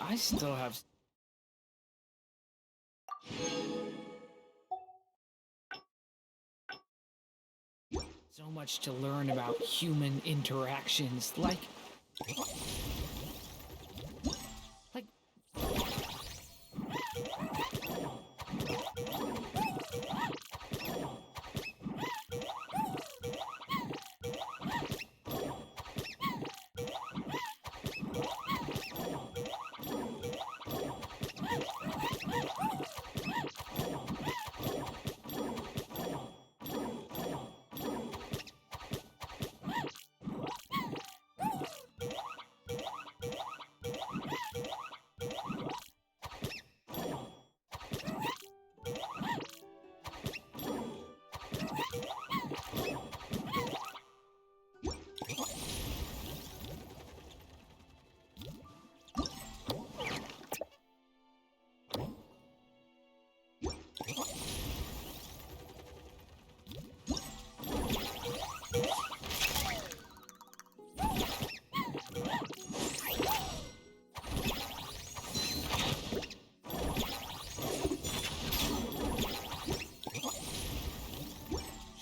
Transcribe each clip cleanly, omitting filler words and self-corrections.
I still have so much to learn about human interactions. Like,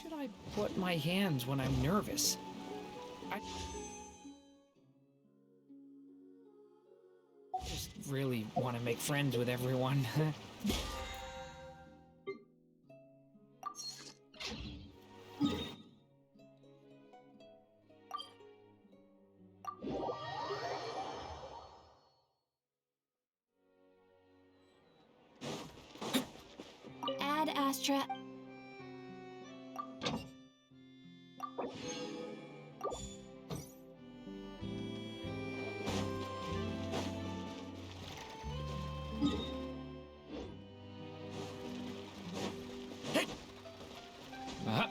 should I put my hands when I'm nervous? I just really want to make friends with everyone. Ad Astra. Uh-huh.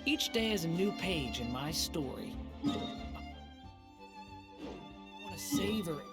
Each day is a new page in my story. I want to savor it.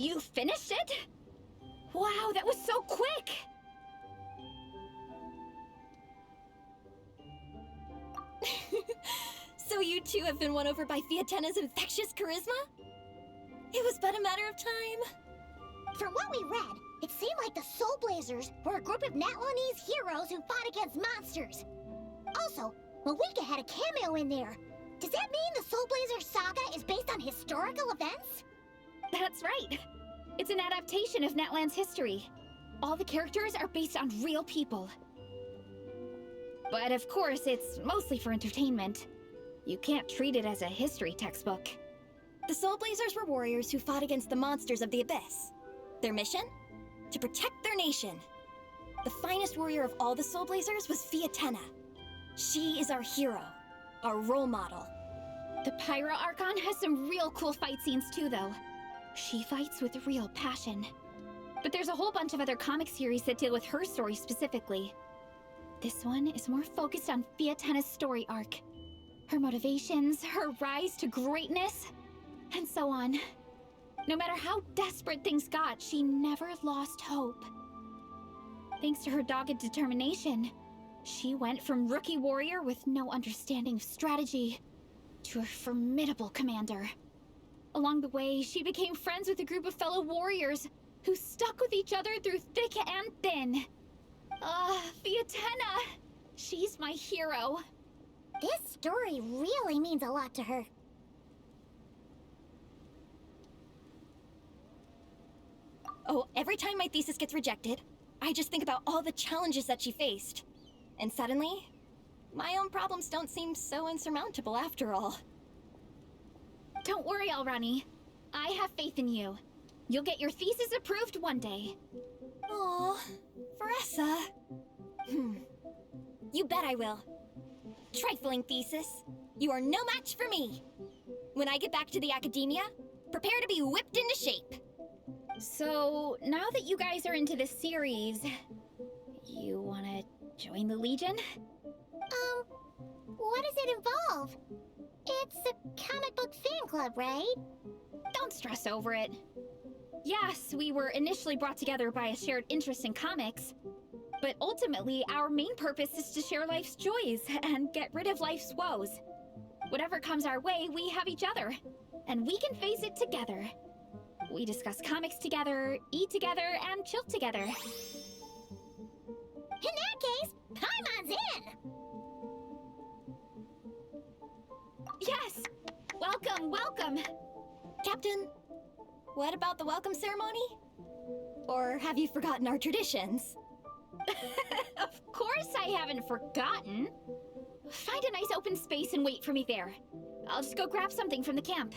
You finished it? Wow, that was so quick! So you two have been won over by Fiatena's infectious charisma? It was but a matter of time. From what we read, it seemed like the Soul Blazers were a group of Natlanese heroes who fought against monsters. Also, Malika had a cameo in there. Does that mean the Soul Blazer Saga is based on historical events? That's right. It's an adaptation of Natlan's history. All the characters are based on real people. But of course, it's mostly for entertainment. You can't treat it as a history textbook. The Soul Blazers were warriors who fought against the monsters of the Abyss. Their mission? To protect their nation. The finest warrior of all the Soul Blazers was Fiatena. She is our hero, our role model. The Pyro Archon has some real cool fight scenes too, though. She fights with real passion. But there's a whole bunch of other comic series that deal with her story specifically. This one is more focused on Fiatena's story arc. Her motivations, her rise to greatness, and so on. No matter how desperate things got, she never lost hope. Thanks to her dogged determination, she went from rookie warrior with no understanding of strategy to a formidable commander. Along the way, she became friends with a group of fellow warriors who stuck with each other through thick and thin. Fiatena! She's my hero. This story really means a lot to her. Oh, every time my thesis gets rejected, I just think about all the challenges that she faced. And suddenly, my own problems don't seem so insurmountable after all. Don't worry, Alrani. I have faith in you. You'll get your thesis approved one day. Aw, Faressa. You bet I will. Trifling thesis, you are no match for me. When I get back to the academia, prepare to be whipped into shape. So, now that you guys are into this series, you wanna join the Legion? What does it involve? It's a comic book fan club, right? Don't stress over it. Yes, we were initially brought together by a shared interest in comics, but ultimately our main purpose is to share life's joys and get rid of life's woes. Whatever comes our way, we have each other, and we can face it together. We discuss comics together, eat together, and chill together. In that case, Paimon's in! Yes! Welcome, welcome! Captain, what about the welcome ceremony? Or have you forgotten our traditions? Of course I haven't forgotten. Find a nice open space and wait for me there. I'll just go grab something from the camp.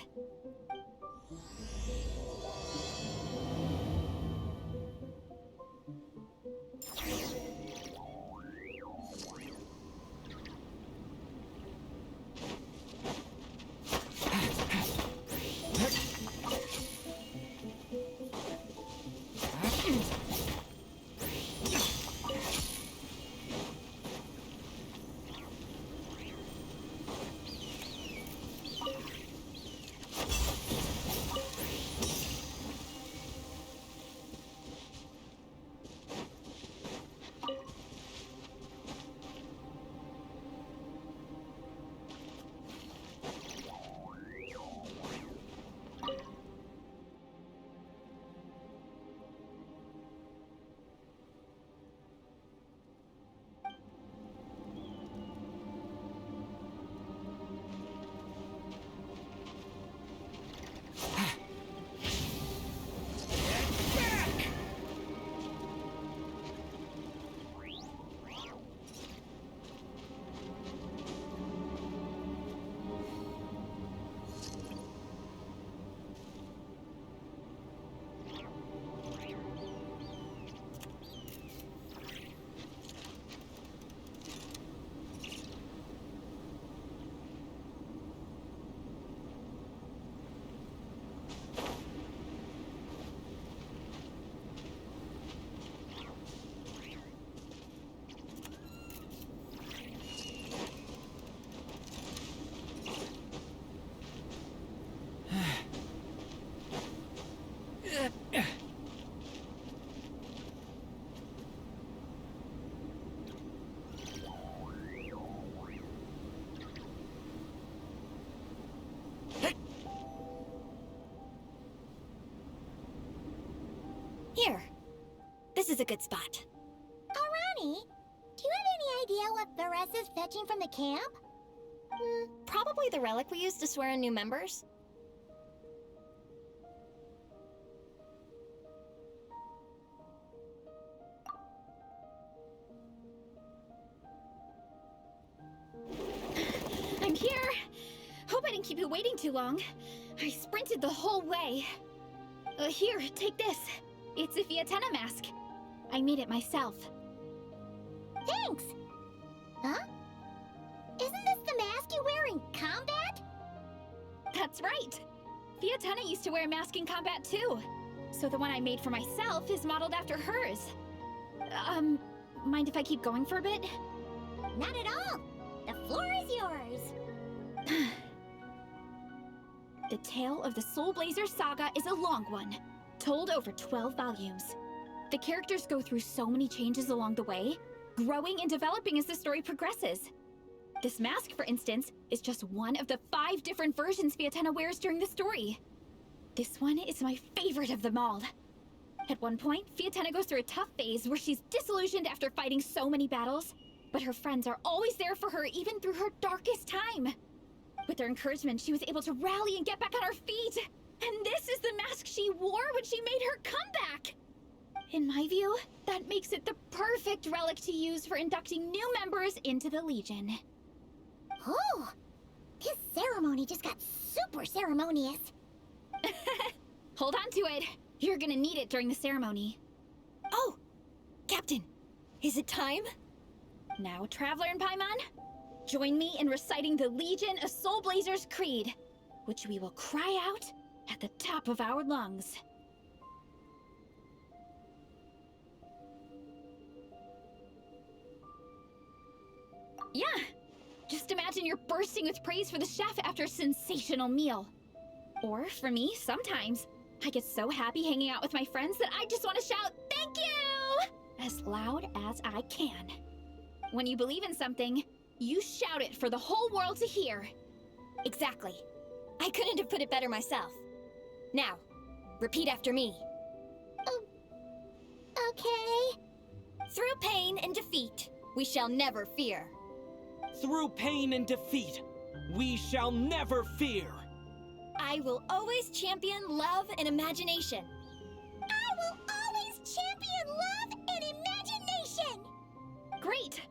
this is a good spot. Arani, do you have any idea what Therese is fetching from the camp? Probably the relic we used to swear in new members. I'm here! Hope I didn't keep you waiting too long. I sprinted the whole way. Here, take this. It's a Fiatenna mask. I made it myself. Thanks! Huh? Isn't this the mask you wear in combat? That's right! Fiatenna used to wear a mask in combat too. So the one I made for myself is modeled after hers. Mind if I keep going for a bit? Not at all! The floor is yours! The tale of the Soul Blazer Saga is a long one, told over 12 volumes. The characters go through so many changes along the way, growing and developing as the story progresses. This mask, for instance, is just one of the 5 different versions Fiatenna wears during the story. This one is my favorite of them all. At one point, Fiatenna goes through a tough phase where she's disillusioned after fighting so many battles, but her friends are always there for her even through her darkest time. With their encouragement, she was able to rally and get back on her feet. And this is the mask she wore when she made her comeback. In my view, that makes it the perfect relic to use for inducting new members into the Legion. Oh! This ceremony just got super ceremonious. Hold on to it. You're gonna need it during the ceremony. Oh! Captain, is it time? Now, Traveler and Paimon, join me in reciting the Legion of Soul Blazers Creed, which we will cry out at the top of our lungs. Yeah, just imagine you're bursting with praise for the chef after a sensational meal. Or, for me, sometimes, I get so happy hanging out with my friends that I just want to shout, "Thank you!" as loud as I can. When you believe in something, you shout it for the whole world to hear. Exactly. I couldn't have put it better myself. Now, repeat after me. Okay. Through pain and defeat, we shall never fear. Through pain and defeat, we shall never fear. I will always champion love and imagination. I will always champion love and imagination! Great!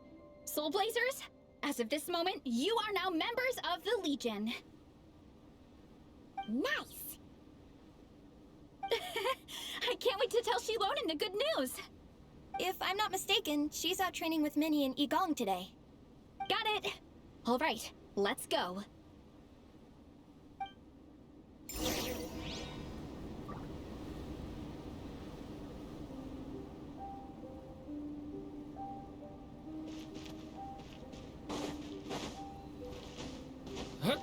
Soul Blazers, as of this moment, you are now members of the Legion. Nice! I can't wait to tell Shilonen the good news. If I'm not mistaken, she's out training with Minnie and Igong today. Got it. All right, let's go. Huh?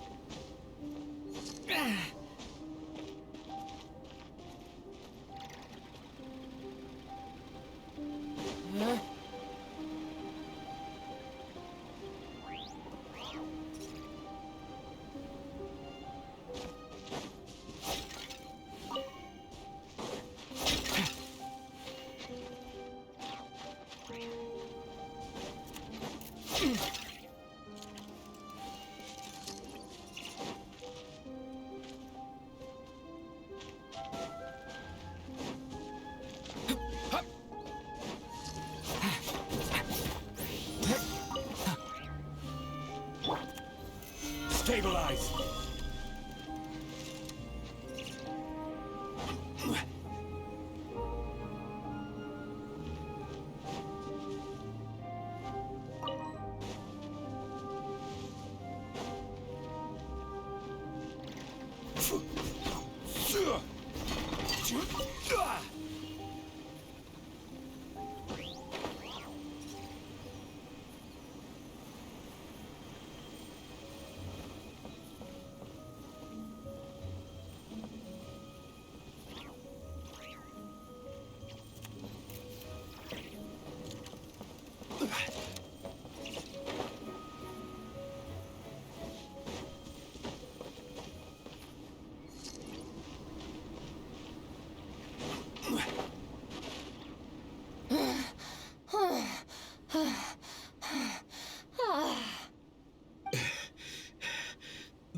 Stabilize!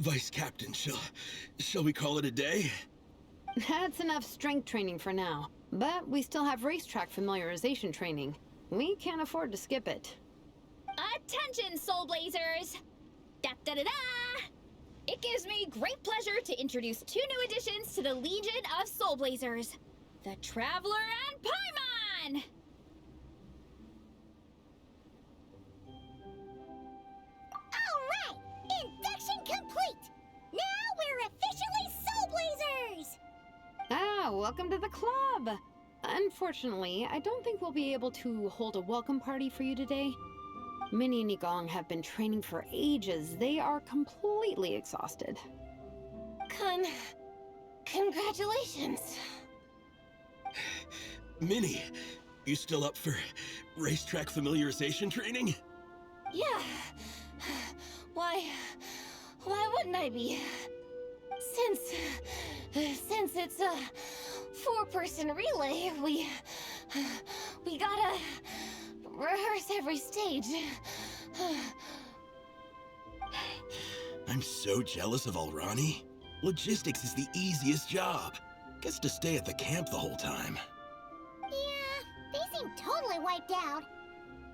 Vice Captain, shall we call it a day? That's enough strength training for now. But we still have racetrack familiarization training. We can't afford to skip it. Attention, Soul Blazers! Da-da-da-da! It gives me great pleasure to introduce 2 new additions to the Legion of Soul Blazers. The Traveler and Paimon! Alright! Induction complete! Now we're officially Soul Blazers! Ah, welcome to the club! Unfortunately, I don't think we'll be able to hold a welcome party for you today. Minnie and Gong have been training for ages. They are completely exhausted. Congratulations. Minnie, you still up for racetrack familiarization training? Yeah. Why wouldn't I be? Since it's a 4-person relay, we gotta rehearse every stage. I'm so jealous of Alrani. Logistics is the easiest job. Gets to stay at the camp the whole time. Yeah, they seem totally wiped out.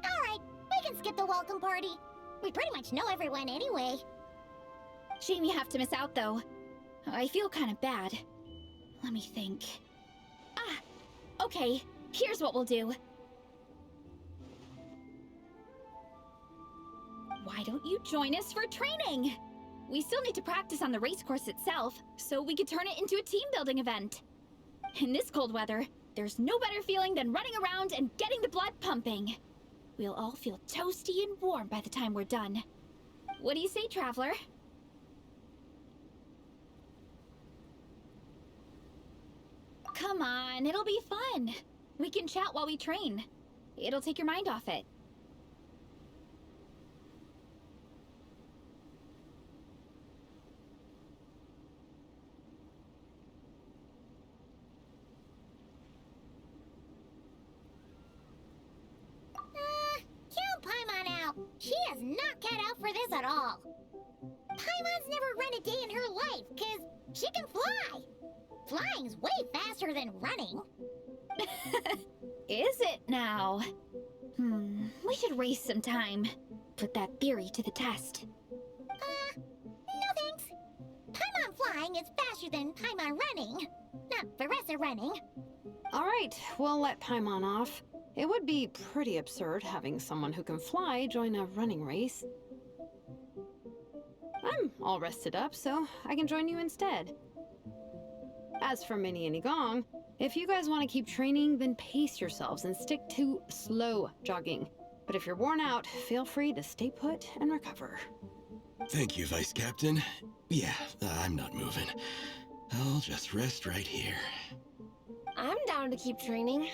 Alright, we can skip the welcome party. We pretty much know everyone anyway. Shame you have to miss out, though. I feel kind of bad. Let me think. Ah, okay. Here's what we'll do. Why don't you join us for training? We still need to practice on the race course itself, so we could turn it into a team-building event. In this cold weather, there's no better feeling than running around and getting the blood pumping. We'll all feel toasty and warm by the time we're done. What do you say, Traveler? Come on, it'll be fun. We can chat while we train. It'll take your mind off it. Count Paimon out. She is not cut out for this at all. Paimon's never run a day in her life, 'cause she can fly. Flying's way faster than running. Is it now? We should race sometime. Put that theory to the test. No thanks. Paimon flying is faster than Paimon running. Not Veressa running. Alright, we'll let Paimon off. It would be pretty absurd having someone who can fly join a running race. I'm all rested up, so I can join you instead. As for Minnie and Gong, if you guys want to keep training, then pace yourselves and stick to slow jogging. But if you're worn out, feel free to stay put and recover. Thank you, Vice Captain. Yeah, I'm not moving. I'll just rest right here. I'm down to keep training.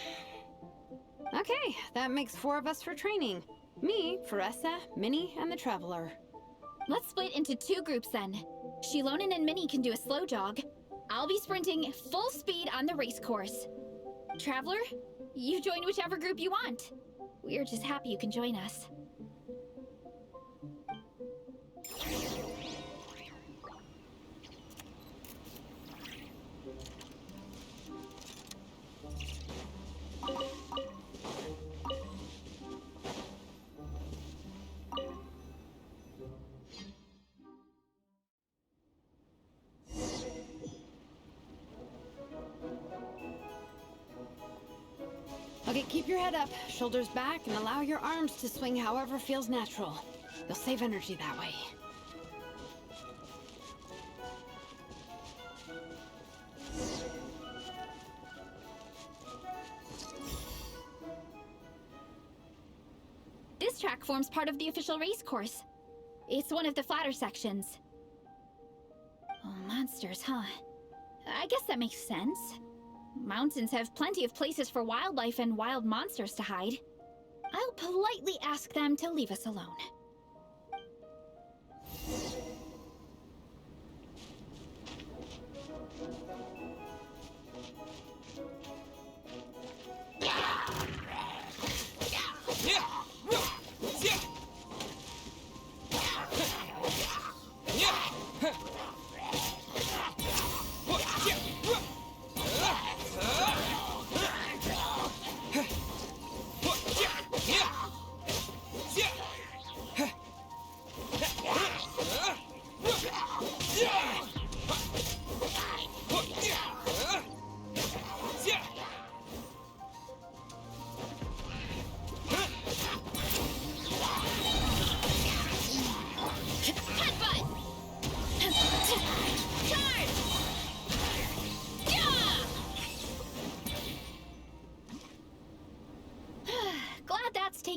Okay, that makes 4 of us for training. Me, Veressa, Minnie, and the Traveler. Let's split into 2 groups then. Shilonen and Minnie can do a slow jog. I'll be sprinting full speed on the race course. Traveler, you join whichever group you want. We're just happy you can join us. Okay, keep your head up, shoulders back, and allow your arms to swing however feels natural. You'll save energy that way. This track forms part of the official race course. It's one of the flatter sections. Oh, monsters, huh? I guess that makes sense. Mountains have plenty of places for wildlife and wild monsters to hide. I'll politely ask them to leave us alone.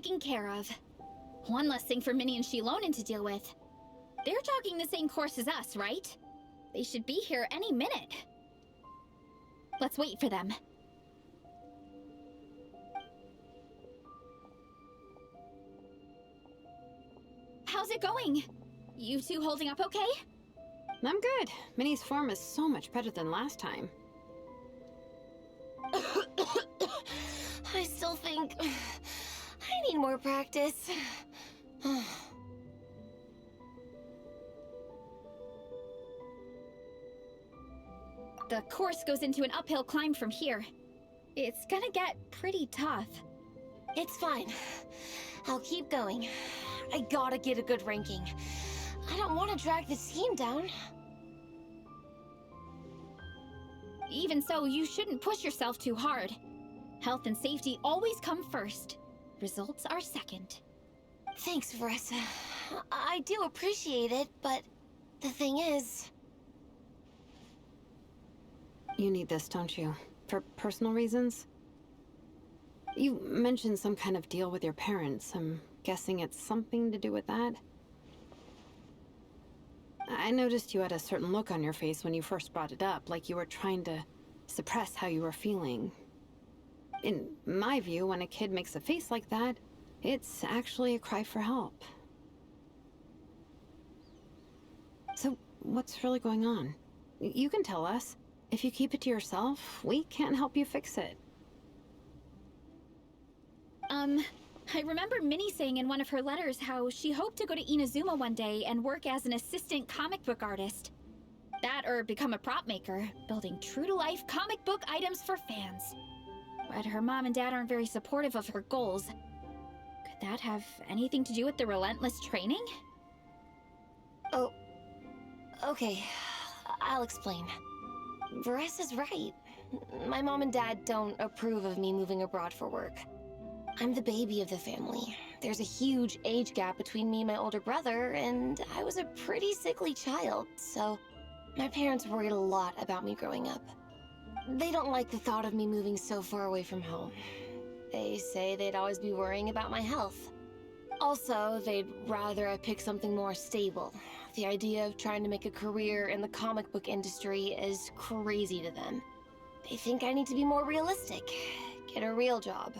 taken care of. One less thing for Minnie and Shilonen to deal with. They're jogging the same course as us, right? They should be here any minute. Let's wait for them. How's it going? You two holding up okay? I'm good. Minnie's form is so much better than last time. I still think I need more practice. The course goes into an uphill climb from here. It's gonna get pretty tough. It's fine. I'll keep going. I gotta get a good ranking. I don't want to drag the team down. Even so, you shouldn't push yourself too hard. Health and safety always come first. Results are second. Thanks, Veressa. I do appreciate it, but the thing is... You need this, don't you? For personal reasons? You mentioned some kind of deal with your parents. I'm guessing it's something to do with that? I noticed you had a certain look on your face when you first brought it up, like you were trying to suppress how you were feeling. In my view, when a kid makes a face like that, it's actually a cry for help. So, what's really going on? You can tell us. If you keep it to yourself, we can't help you fix it. I remember Minnie saying in one of her letters how she hoped to go to Inazuma one day and work as an assistant comic book artist. That or become a prop maker, building true-to-life comic book items for fans. But her mom and dad aren't very supportive of her goals. Could that have anything to do with the relentless training? Oh, okay. I'll explain. Veressa's right. My mom and dad don't approve of me moving abroad for work. I'm the baby of the family. There's a huge age gap between me and my older brother, and I was a pretty sickly child, so my parents worried a lot about me growing up. They don't like the thought of me moving so far away from home. They say they'd always be worrying about my health. Also, they'd rather I pick something more stable. The idea of trying to make a career in the comic book industry is crazy to them. They think I need to be more realistic, get a real job.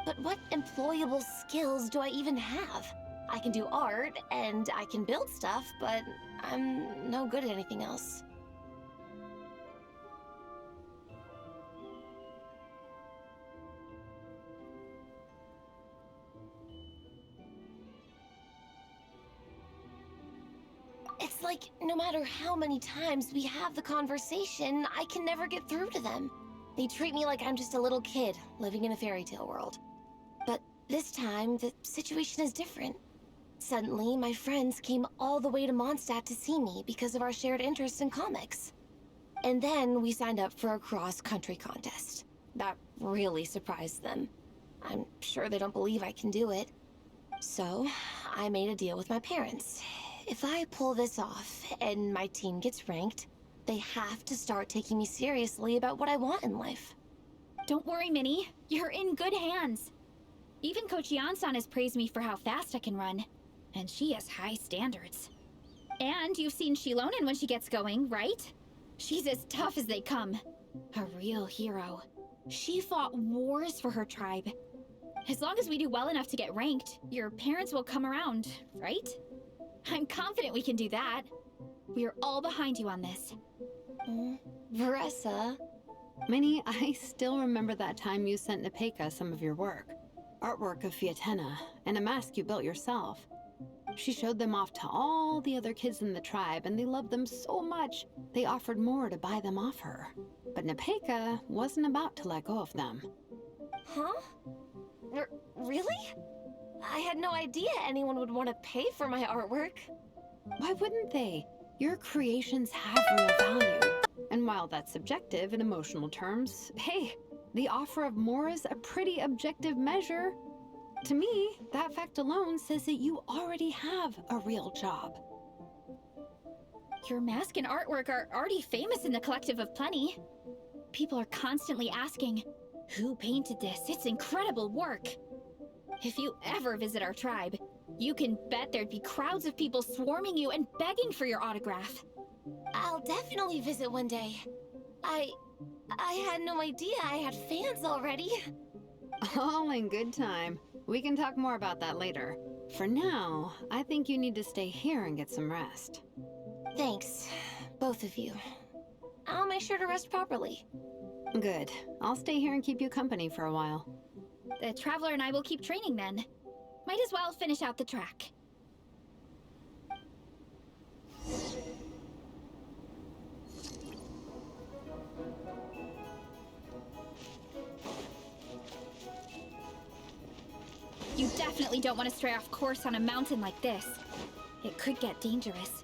But what employable skills do I even have? I can do art, and I can build stuff, but I'm no good at anything else. It's like, no matter how many times we have the conversation, I can never get through to them. They treat me like I'm just a little kid living in a fairy tale world. But this time, the situation is different. Suddenly, my friends came all the way to Mondstadt to see me because of our shared interest in comics. And then we signed up for a cross-country contest. That really surprised them. I'm sure they don't believe I can do it. So, I made a deal with my parents. If I pull this off and my team gets ranked, they have to start taking me seriously about what I want in life. Don't worry, Minnie. You're in good hands. Even Coach Jansan has praised me for how fast I can run. And she has high standards. And you've seen Shilonen when she gets going, right? She's as tough as they come. A real hero. She fought wars for her tribe. As long as we do well enough to get ranked, your parents will come around, right? I'm confident we can do that. We are all behind you on this. Veressa? Minnie, I still remember that time you sent Nepeka some of your work. Artwork of Fiatenna, and a mask you built yourself. She showed them off to all the other kids in the tribe, and they loved them so much, they offered more to buy them off her. But Nepeka wasn't about to let go of them. Huh? Really? I had no idea anyone would want to pay for my artwork. Why wouldn't they? Your creations have real value. And while that's subjective in emotional terms, hey, the offer of more is a pretty objective measure. To me, that fact alone says that you already have a real job. Your mask and artwork are already famous in the Collective of Plenty. People are constantly asking, who painted this? It's incredible work. If you ever visit our tribe, you can bet there'd be crowds of people swarming you and begging for your autograph. I'll definitely visit one day. I had no idea I had fans already. All in good time. We can talk more about that later. For now, I think you need to stay here and get some rest. Thanks, both of you. I'll make sure to rest properly. Good. I'll stay here and keep you company for a while. The Traveler and I will keep training then. Might as well finish out the track. You definitely don't want to stray off course on a mountain like this. It could get dangerous.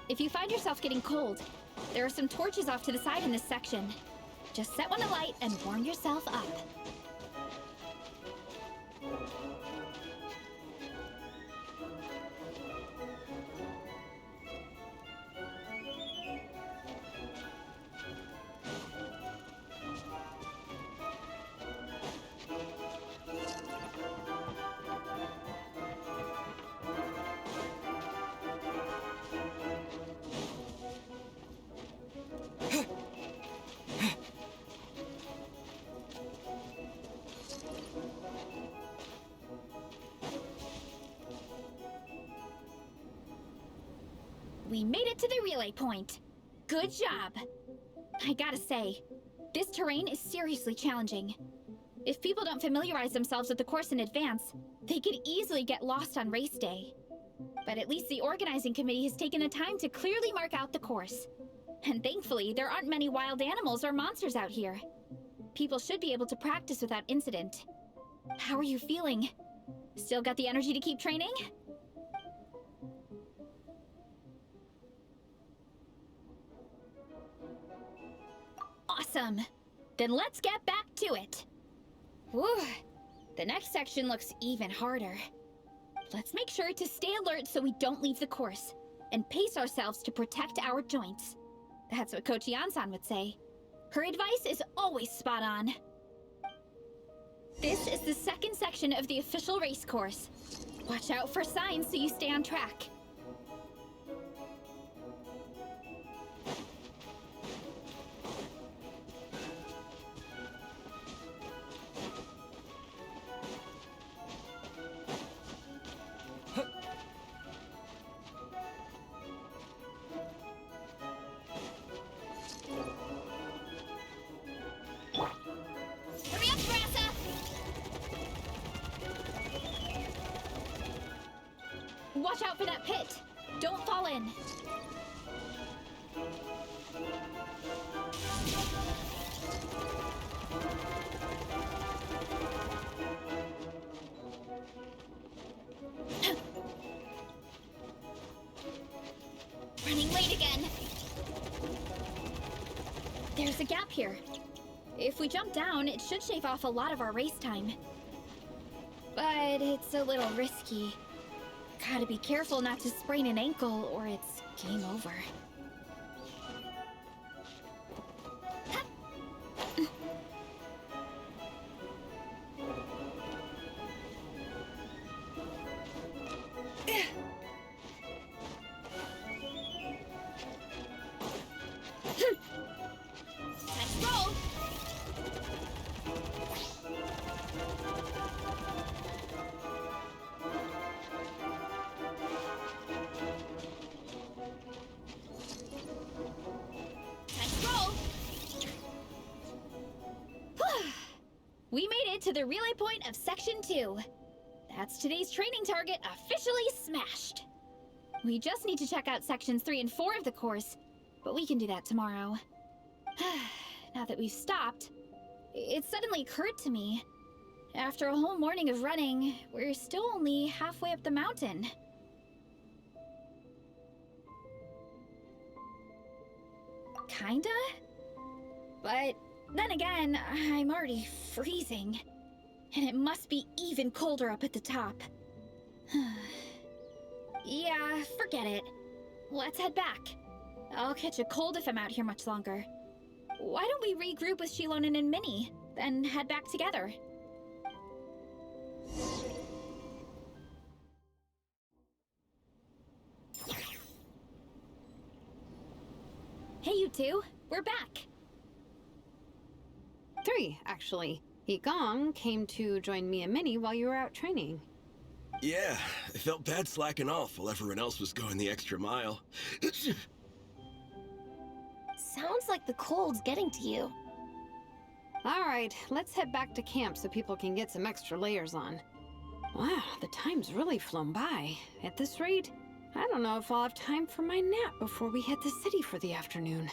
If you find yourself getting cold, there are some torches off to the side in this section. Just set one alight and warm yourself up. We made it to the relay point. Good job. I gotta say, this terrain is seriously challenging. If people don't familiarize themselves with the course in advance, they could easily get lost on race day. But at least the organizing committee has taken the time to clearly mark out the course. And thankfully, there aren't many wild animals or monsters out here. People should be able to practice without incident. How are you feeling? Still got the energy to keep training? Awesome! Then let's get back to it! Whew! The next section looks even harder. Let's make sure to stay alert so we don't leave the course, and pace ourselves to protect our joints. That's what Coach Yan-san would say. Her advice is always spot on. This is the second section of the official race course. Watch out for signs so you stay on track. Hurry up, Brassa! Watch out for that pit! Don't fall in! Running late again! There's a gap here. If we jump down, it should shave off a lot of our race time. But it's a little risky. Gotta be careful not to sprain an ankle or it's game over. Let's roll! Let's roll! We made it to the relay point of Section 2. That's today's training target officially smashed. We just need to check out Sections 3 and 4 of the course, but we can do that tomorrow. Now that we've stopped, it suddenly occurred to me. After a whole morning of running, we're still only halfway up the mountain. Kinda? But then again, I'm already freezing. And it must be even colder up at the top. Yeah, forget it. Let's head back. I'll catch a cold if I'm out here much longer. Why don't we regroup with Shilonen and Minnie, then head back together? Hey, you two. We're back. 3, actually. Gong came to join me and Minnie while you were out training. Yeah, I felt bad slacking off while everyone else was going the extra mile. Sounds like the cold's getting to you. Alright, let's head back to camp so people can get some extra layers on. Wow, the time's really flown by. At this rate, I don't know if I'll have time for my nap before we hit the city for the afternoon.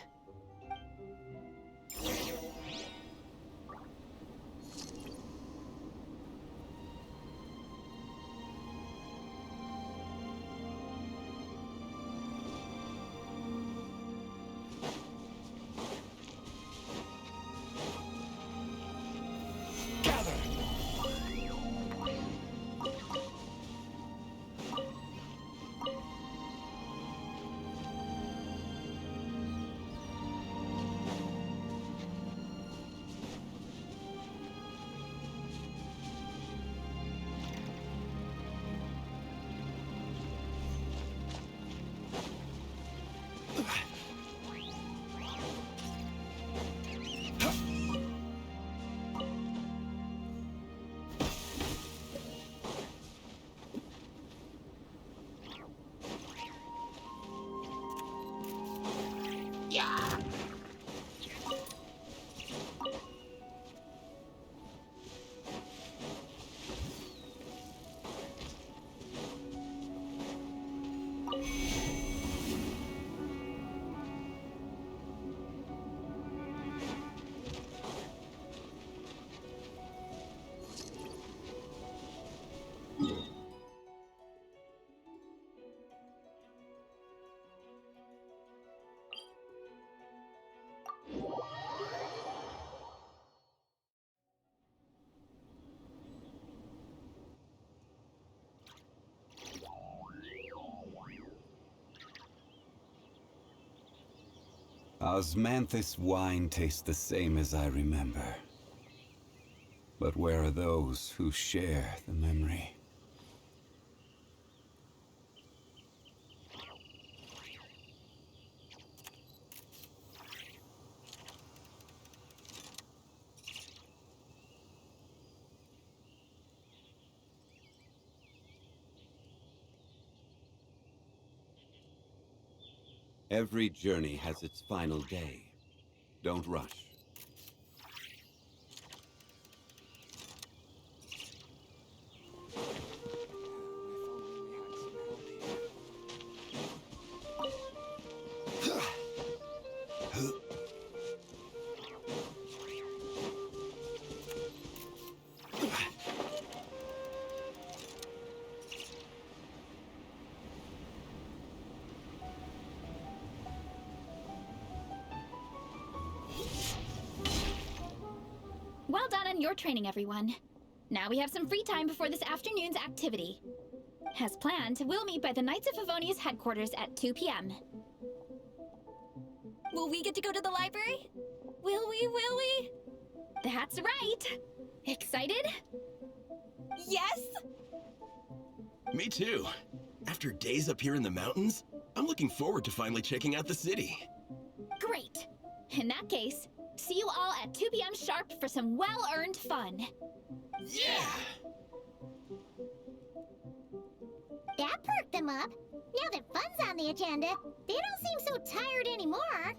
Osmanthus wine tastes the same as I remember. But where are those who share the memory? Every journey has its final day. Don't rush. Well done on your training, everyone. Now we have some free time before this afternoon's activity. As planned, we'll meet by the Knights of Favonia's headquarters at 2 p.m. Will we get to go to the library? Will we? That's right! Excited? Yes! Me too. After days up here in the mountains, I'm looking forward to finally checking out the city. Great! In that case, see you all at 2 p.m. sharp for some well-earned fun. Yeah! That perked them up. Now that fun's on the agenda, they don't seem so tired anymore.